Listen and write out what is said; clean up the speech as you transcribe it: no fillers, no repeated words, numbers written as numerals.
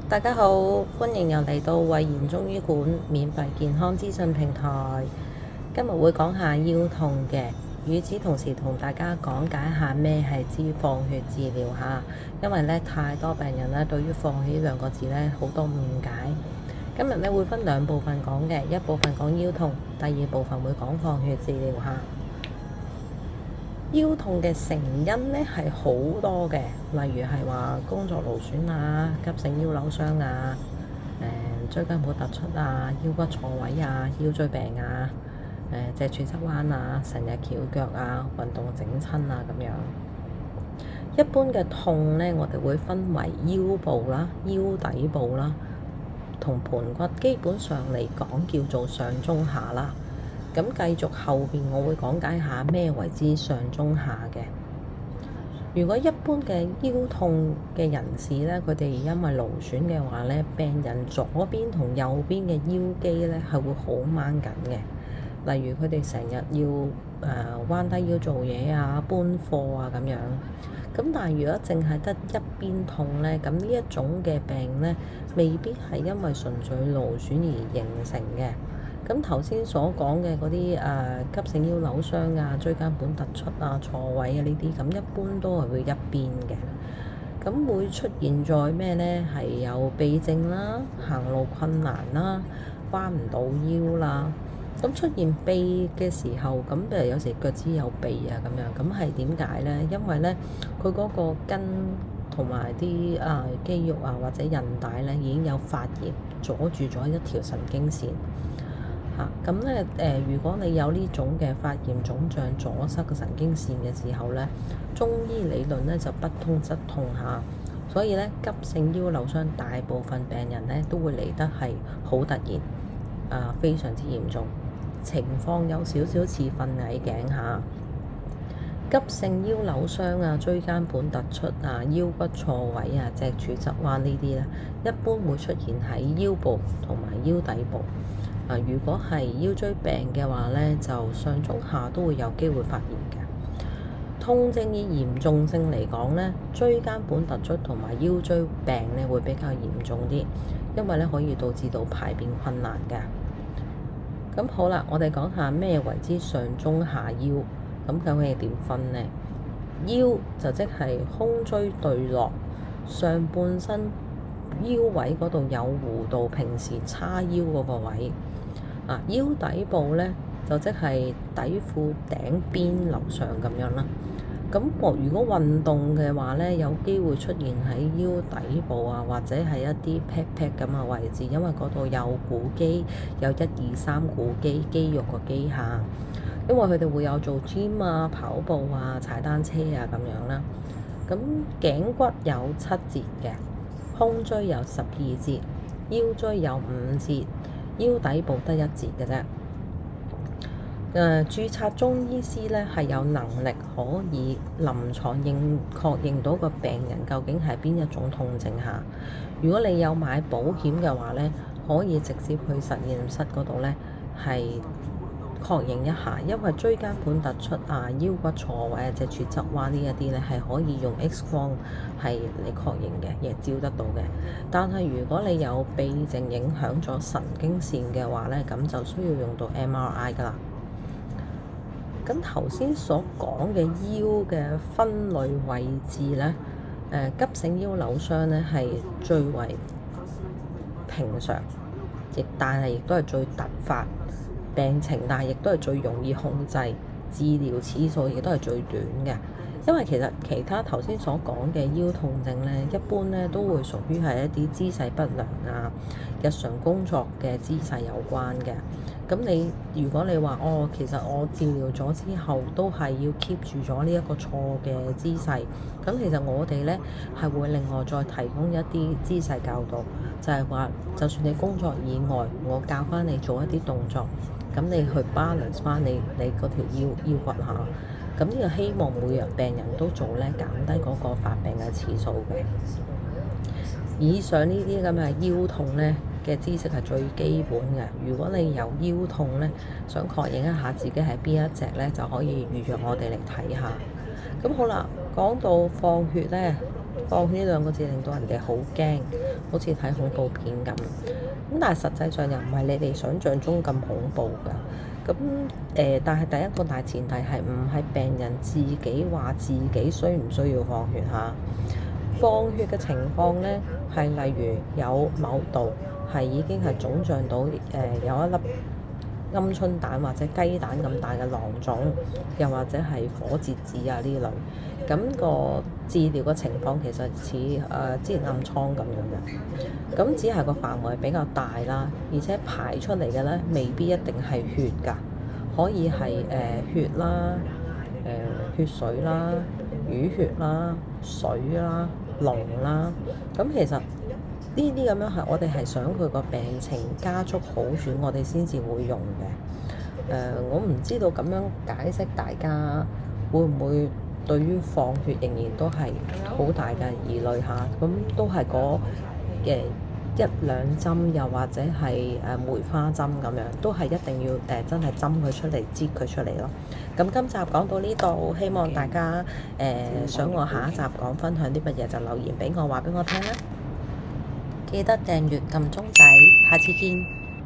大家好，歡迎又嚟到慧妍中醫館免費健康資訊平台。今日會講下腰痛嘅，與此同時同大家講解下咩係放血治療嚇。因為咧太多病人咧對於放血呢兩個字咧好多誤解。今日咧會分兩部分講嘅，一部分講腰痛，第二部分會講放血治療嚇。腰痛嘅成因咧係好多嘅，例如係話工作勞損啊、急性腰扭傷啊、椎間盤突出啊、腰骨錯位啊、腰椎病啊、脊柱側彎啊、成日翹腳啊、運動整親啊咁樣。一般嘅痛咧，我哋會分為腰部啦、腰底部啦同盤骨，基本上嚟講叫做上中下啦。咁繼續後邊，我會講解下咩為之上中下嘅。如果一般嘅腰痛嘅人士咧，佢哋因為勞損嘅話咧，病人左邊同右邊嘅腰肌咧係會好掹緊嘅。例如佢哋成日要彎低腰做嘢啊、搬貨啊咁樣。咁但係如果淨係得一邊痛咧，咁呢一種嘅病咧，未必係因為純粹勞損而形成嘅。咁頭先所講嘅嗰啲急性腰扭傷啊、椎間盤突出啊、錯位啊呢啲，咁一般都係會一邊嘅。咁會出現在咩呢？係有痹症啦、行路困難啦、彎唔到腰啦。咁出現痹嘅時候，咁譬如有時腳趾有痹啊咁樣，咁係點解呢？因為呢，佢嗰個筋同埋啲肌肉啊或者韌帶呢已經有發炎，阻住咗一條神經線。咁咧如果你有呢種嘅發炎腫脹阻塞嘅神經線嘅時候咧，中醫理論咧就不通則痛嚇，所以咧急性腰扭傷大部分病人咧都會嚟得係好突然，非常之嚴重，情況有少少似瞓捩頸嚇。急性腰扭傷啊、椎間盤突出啊、腰骨錯位啊、脊柱側彎呢啲咧，一般會出現喺腰部同埋腰底部。如果係腰椎病嘅話咧，就上中下都會有機會發炎嘅。痛症以嚴重性嚟講咧，椎間盤突出同埋腰椎病咧會比較嚴重啲，因為咧可以導致到排便困難嘅。咁好啦，我哋講下咩為之上中下腰，咁究竟係點分呢？腰就即係胸椎對落，上半身腰位嗰度有弧度，平時叉腰嗰個位。腰底部咧就即係底褲頂邊樓上咁樣啦。咁如果運動嘅話咧，有機會出現喺腰底部啊，或者係一啲 pat 咁嘅位置，因為嗰度有股肌，有1、2、3股肌肉個肌下。因為佢哋會有做 gym 啊、跑步啊、踩單車啊咁樣啦。咁頸骨有7節嘅，胸椎有12節，腰椎有5節。腰底部得1節嘅啫。註冊中醫師咧係有能力可以臨床確認到個病人究竟係邊一種痛症下。如果你有買保險嘅話咧，可以直接去實驗室嗰度咧係確認一下，因為椎間盤突出啊、腰骨錯位啊、脊柱側彎呢一啲咧係可以用 X 光係嚟確認嘅，亦照得到嘅。但係如果你有痹症影響咗神經線嘅話咧，咁就需要用到 MRI 㗎啦。咁頭先所講嘅腰嘅分類位置咧，急性腰扭傷咧係最為平常，但係亦都係最突發病情，但係亦都係最容易控制，治療次數亦都係最短嘅。因為其實其他頭先所講嘅腰痛症咧，一般咧都會屬於係一啲姿勢不良啊、日常工作嘅姿勢有關嘅。咁如果你話其實我治療咗之後都係要 keep 住咗呢一個錯嘅姿勢，咁其實我哋咧係會另外再提供一啲姿勢教導，就係話就算你工作以外，我教翻你做一啲動作，咁你去 balance 翻你嗰條腰骨下。咁呢個希望每樣病人都做咧，減低嗰個發病嘅次數嘅。以上呢啲咁嘅腰痛咧嘅知識係最基本嘅。如果你有腰痛咧，想確認一下自己係邊一隻咧，就可以預約我哋嚟睇下。咁好啦，講到放血咧，放血呢兩個字令到人哋好驚，好似睇恐怖片咁。咁但係實際上又唔係你哋想象中咁恐怖㗎。咁但係第一個大前提係唔係病人自己話自己需唔需要放血嚇？放血嘅情況咧，係例如有某度係已經係腫脹到有一粒鵪鶉蛋或者雞蛋咁大嘅囊腫，又或者係火折子啊呢類，咁個治療嘅情況其實似之前暗瘡咁樣嘅，咁只係個範圍比較大啦，而且排出嚟嘅咧未必一定係血㗎，可以係血啦、血水啦、淤血啦、水啦、膿啦，咁其實呢啲咁樣係我哋係想佢個病情加速好轉，我哋先至會用嘅。我唔知道咁樣解釋，大家會唔會對於放血仍然都係好大嘅疑慮下？咁都係嗰一兩針，又或者係梅花針咁樣，都係一定要真係針佢出嚟，擠佢出嚟咯。咁今集講到呢度，希望大家想我下一集講分享啲乜嘢就留言俾我，話俾我聽啦。記得訂閱撳鐘仔，下次見。